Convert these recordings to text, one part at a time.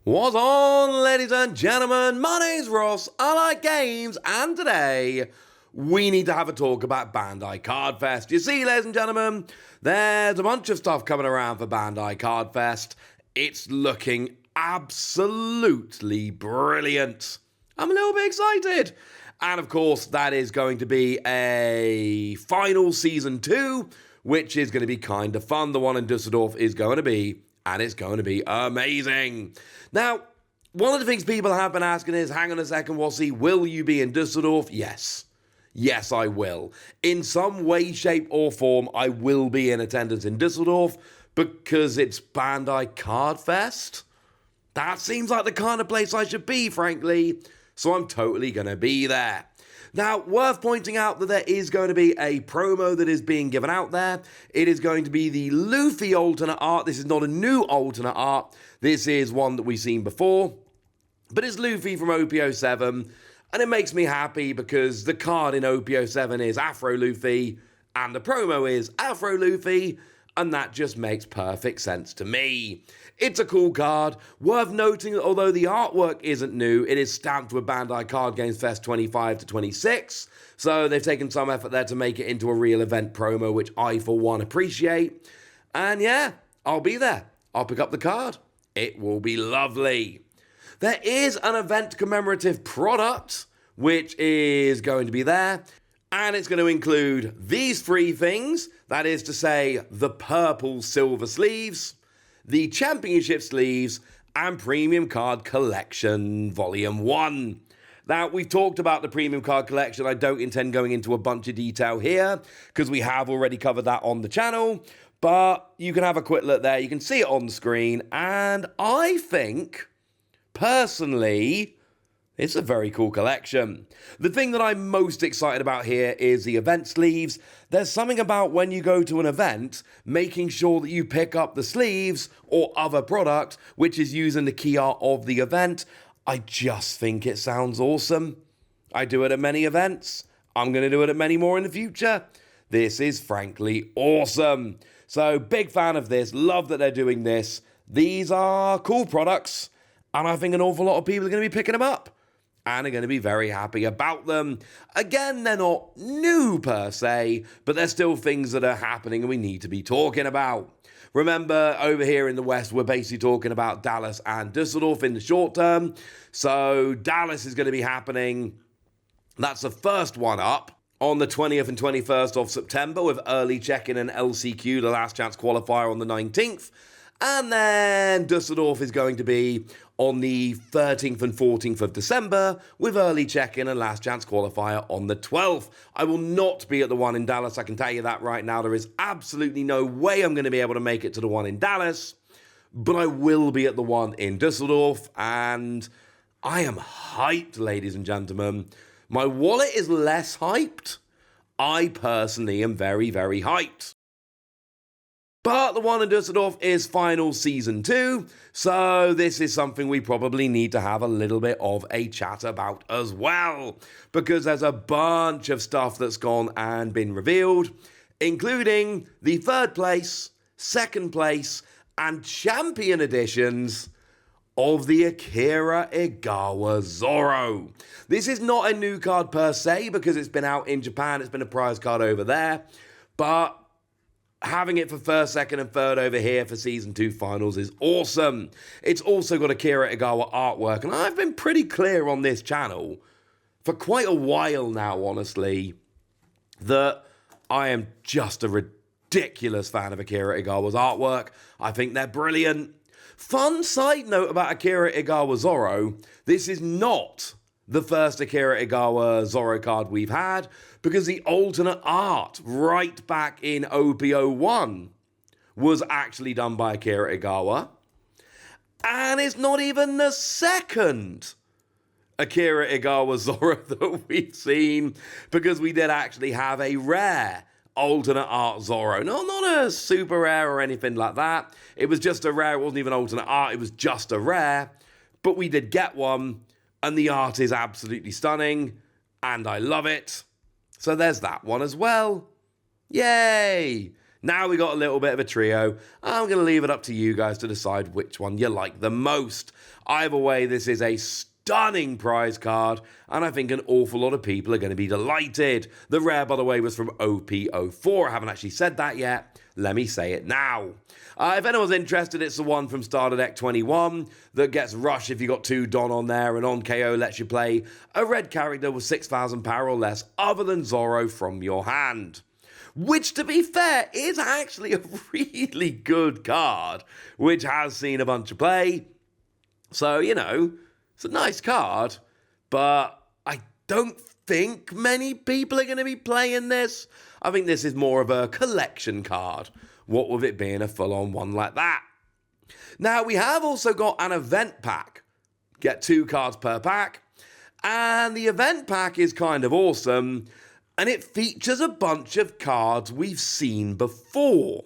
What's on, ladies and gentlemen? My name's Ross, I like games, and today we need to have a talk about Bandai Cardfest. You see, ladies and gentlemen, there's a bunch of stuff coming around for Bandai Cardfest. It's looking absolutely brilliant. I'm a little bit excited. And of course, that is going to be a final season 2, which is going to be kind of fun. The one in Dusseldorf is going to be, and it's going to be amazing. Now, one of the things people have been asking is, hang on a second, Wassy, will you be in Dusseldorf? Yes. Yes, I will. In some way, shape, or form, I will be in attendance in Dusseldorf because it's Bandai Cardfest. That seems like the kind of place I should be, frankly. So I'm totally going to be there. Now, worth pointing out that there is going to be a promo that is being given out there. It is going to be the Luffy alternate art. This is not a new alternate art. This is one that we've seen before. But it's Luffy from OP07. And it makes me happy because the card in OP07 is Afro Luffy. And the promo is Afro Luffy. And that just makes perfect sense to me. It's a cool card. Worth noting that although the artwork isn't new, it is stamped with Bandai Card Games Fest 25 to 26. So they've taken some effort there to make it into a real event promo, which I, for one, appreciate. And yeah, I'll be there. I'll pick up the card. It will be lovely. There is an event commemorative product, which is going to be there. And it's going to include these 3 things. That is to say, the purple silver sleeves, the championship sleeves, and Premium Card Collection Volume 1. Now, we've talked about the Premium Card Collection. I don't intend going into a bunch of detail here, because we have already covered that on the channel. But you can have a quick look there. You can see it on the screen. And I think, personally, it's a very cool collection. The thing that I'm most excited about here is the event sleeves. There's something about when you go to an event, making sure that you pick up the sleeves or other product, which is using the key art of the event. I just think it sounds awesome. I do it at many events. I'm going to do it at many more in the future. This is frankly awesome. So big fan of this. Love that they're doing this. These are cool products. And I think an awful lot of people are going to be picking them up. And are going to be very happy about them. Again, they're not new per se, but they're still things that are happening and we need to be talking about. Remember, over here in the West, we're basically talking about Dallas and Dusseldorf in the short term. So Dallas is going to be happening. That's the first one up on the 20th and 21st of September with early check-in and LCQ, the last chance qualifier, on the 19th. And then Dusseldorf is going to be on the 13th and 14th of December with early check-in and last chance qualifier on the 12th. I will not be at the one in Dallas, I can tell you that right now. There is absolutely no way I'm going to be able to make it to the one in Dallas, but I will be at the one in Dusseldorf, and I am hyped, ladies and gentlemen. My wallet is less hyped. I personally am very, very hyped. But the one in Dusseldorf is final season 2, so this is something we probably need to have a little bit of a chat about as well, because there's a bunch of stuff that's gone and been revealed, including the 3rd place, 2nd place, and champion editions of the Akira Igawa Zoro. This is not a new card per se, because it's been out in Japan, it's been a prize card over there, but having it for 1st, 2nd, and 3rd over here for Season 2 finals is awesome. It's also got Akira Igawa artwork, and I've been pretty clear on this channel for quite a while now, honestly, that I am just a ridiculous fan of Akira Igawa's artwork. I think they're brilliant. Fun side note about Akira Igawa Zoro, this is not the first Akira Igawa Zoro card we've had, because the alternate art right back in OP01 was actually done by Akira Igawa. And it's not even the 2nd Akira Igawa Zoro that we've seen, because we did actually have a rare alternate art Zoro. No, not a super rare or anything like that. It was just a rare. It wasn't even alternate art. It was just a rare. But we did get one, and the art is absolutely stunning, and I love it. So there's that one as well. Yay! Now we got a little bit of a trio. I'm going to leave it up to you guys to decide which one you like the most. Either way, this is a stunning prize card, and I think an awful lot of people are going to be delighted. The rare, by the way, was from OP04. I haven't actually said that yet. Let me say it now. If anyone's interested, it's the one from Starter Deck 21 that gets Rush if you got 2 Don on there, and on KO lets you play a red character with 6,000 power or less other than Zorro from your hand. Which, to be fair, is actually a really good card, which has seen a bunch of play. So, you know, it's a nice card, but I don't think many people are going to be playing this. I think this is more of a collection card, what with it being a full-on one like that. Now, we have also got an event pack. Get 2 cards per pack, and the event pack is kind of awesome, and it features a bunch of cards we've seen before.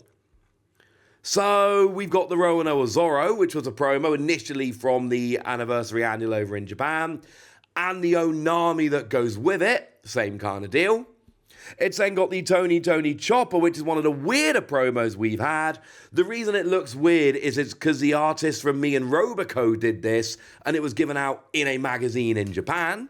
So we've got the Roanoa Zorro, which was a promo initially from the Anniversary Annual over in Japan, and the Onami that goes with it, same kind of deal. It's then got the Tony Chopper, which is one of the weirder promos we've had. The reason it looks weird is it's because the artist from Me and Roboco did this, and it was given out in a magazine in Japan.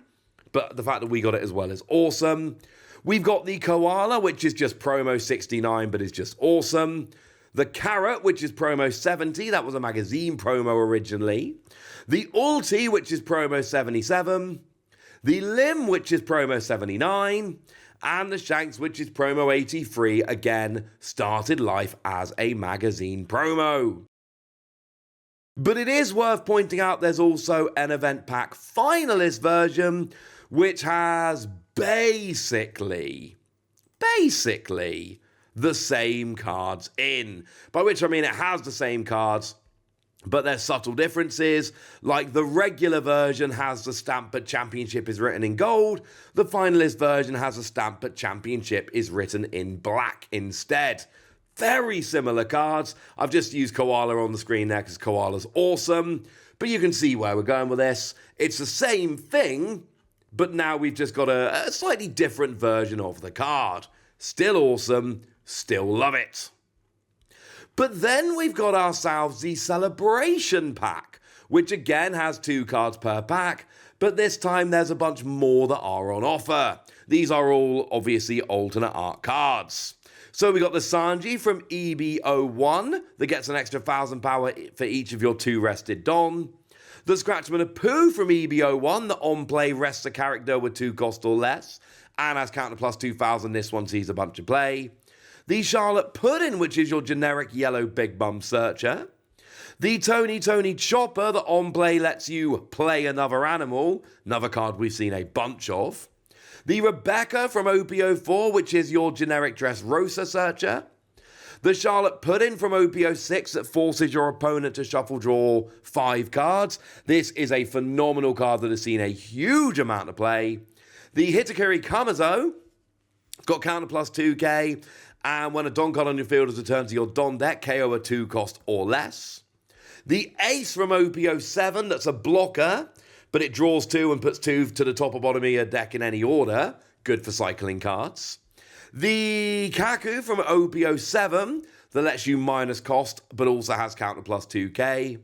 But the fact that we got it as well is awesome. We've got the Koala, which is just promo 69, but is just awesome. The Carrot, which is promo 70, that was a magazine promo originally. The Ulti, which is promo 77. The Limb, which is promo 79. And the Shanks, which is promo 83, again, started life as a magazine promo. But it is worth pointing out there's also an event pack finalist version, which has basically the same cards in. By which I mean it has the same cards, but there's subtle differences, like the regular version has the stamp but championship is written in gold, the finalist version has a stamp but championship is written in black instead. Very similar cards. I've just used Koala on the screen there because Koala's awesome, but you can see where we're going with this. It's the same thing, but now we've just got a slightly different version of the card. Still awesome, still love it. But then we've got ourselves the Celebration Pack, which again has 2 cards per pack, but this time there's a bunch more that are on offer. These are all obviously alternate art cards. So we got the Sanji from EB01 that gets an extra 1,000 power for each of your 2 rested Don. The Scratchman of Pooh from EB01 that on play rests a character with 2 cost or less and has counter plus 2,000. This one sees a bunch of play. The Charlotte Puddin', which is your generic yellow big bum searcher. The Tony Chopper that on play lets you play another animal, another card we've seen a bunch of. The Rebecca from OP04, which is your generic Dressrosa searcher. The Charlotte Puddin' from OP06 that forces your opponent to shuffle draw 5 cards. This is a phenomenal card that has seen a huge amount of play. The Hitakiri Kamazo, it's got counter plus 2k, and when a Don card on your field is returned to your Don deck, KO a 2 cost or less. The Ace from OP07, that's a blocker, but it draws 2 and puts 2 to the top or bottom of your deck in any order. Good for cycling cards. The Kaku from OP07 that lets you minus cost, but also has counter plus 2k.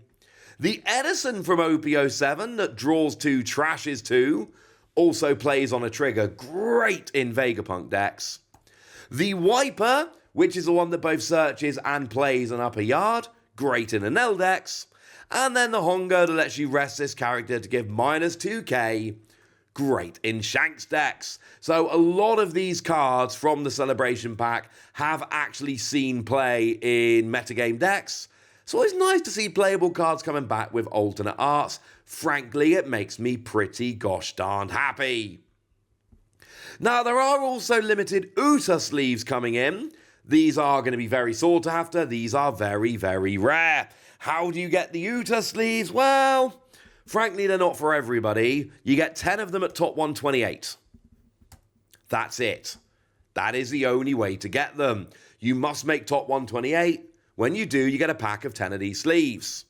The Edison from OP07 that draws 2, trashes 2, also plays on a trigger. Great in Vegapunk decks. The Wiper, which is the one that both searches and plays an upper yard. Great in Enel decks. And then the Hongo that lets you rest this character to give minus 2k. Great in Shanks decks. So a lot of these cards from the Celebration Pack have actually seen play in metagame decks. It's always nice to see playable cards coming back with alternate arts. Frankly, it makes me pretty gosh darned happy. Now, there are also limited Uta sleeves coming in. These are going to be very sought after. These are very, very rare. How do you get the Uta sleeves? Well, frankly, they're not for everybody. You get 10 of them at top 128. That's it. That is the only way to get them. You must make top 128. When you do, you get a pack of 10 of these sleeves.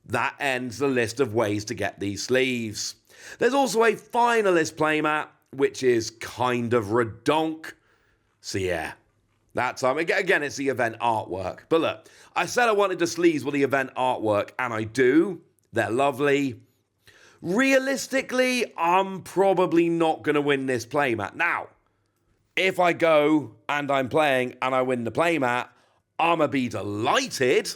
That ends the list of ways to get these sleeves. There's also a finalist playmat, which is kind of redonk. So yeah, That time, again, it's the event artwork. But look, I said I wanted the sleeves with the event artwork, and I do. They're lovely. Realistically, I'm probably not going to win this playmat. Now, if I go and I'm playing and I win the playmat, I'm going to be delighted.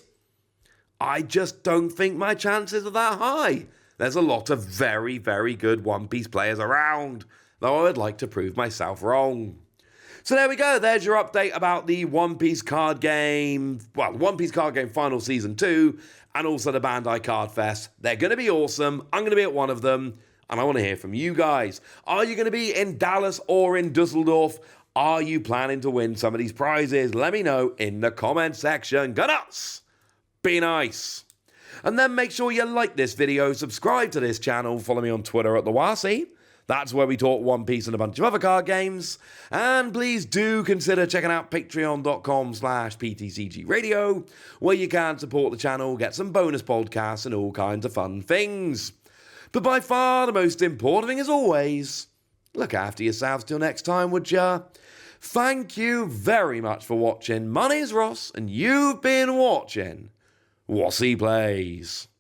I just don't think my chances are that high. There's a lot of very, very good One Piece players around, though I would like to prove myself wrong. So there we go, there's your update about the One Piece card game, well, One Piece card game Final Season 2, and also the Bandai Cardfest. They're going to be awesome, I'm going to be at one of them, and I want to hear from you guys. Are you going to be in Dallas or in Dusseldorf? Are you planning to win some of these prizes? Let me know in the comment section. Go nuts! Be nice! And then make sure you like this video, subscribe to this channel, follow me on Twitter at TheWasi. That's where we talk One Piece and a bunch of other card games. And please do consider checking out patreon.com/PTCG Radio, where you can support the channel, get some bonus podcasts and all kinds of fun things. But by far the most important thing, as always, look after yourselves till next time, would ya? Thank you very much for watching. My name's Ross, and you've been watching Wasi Plays.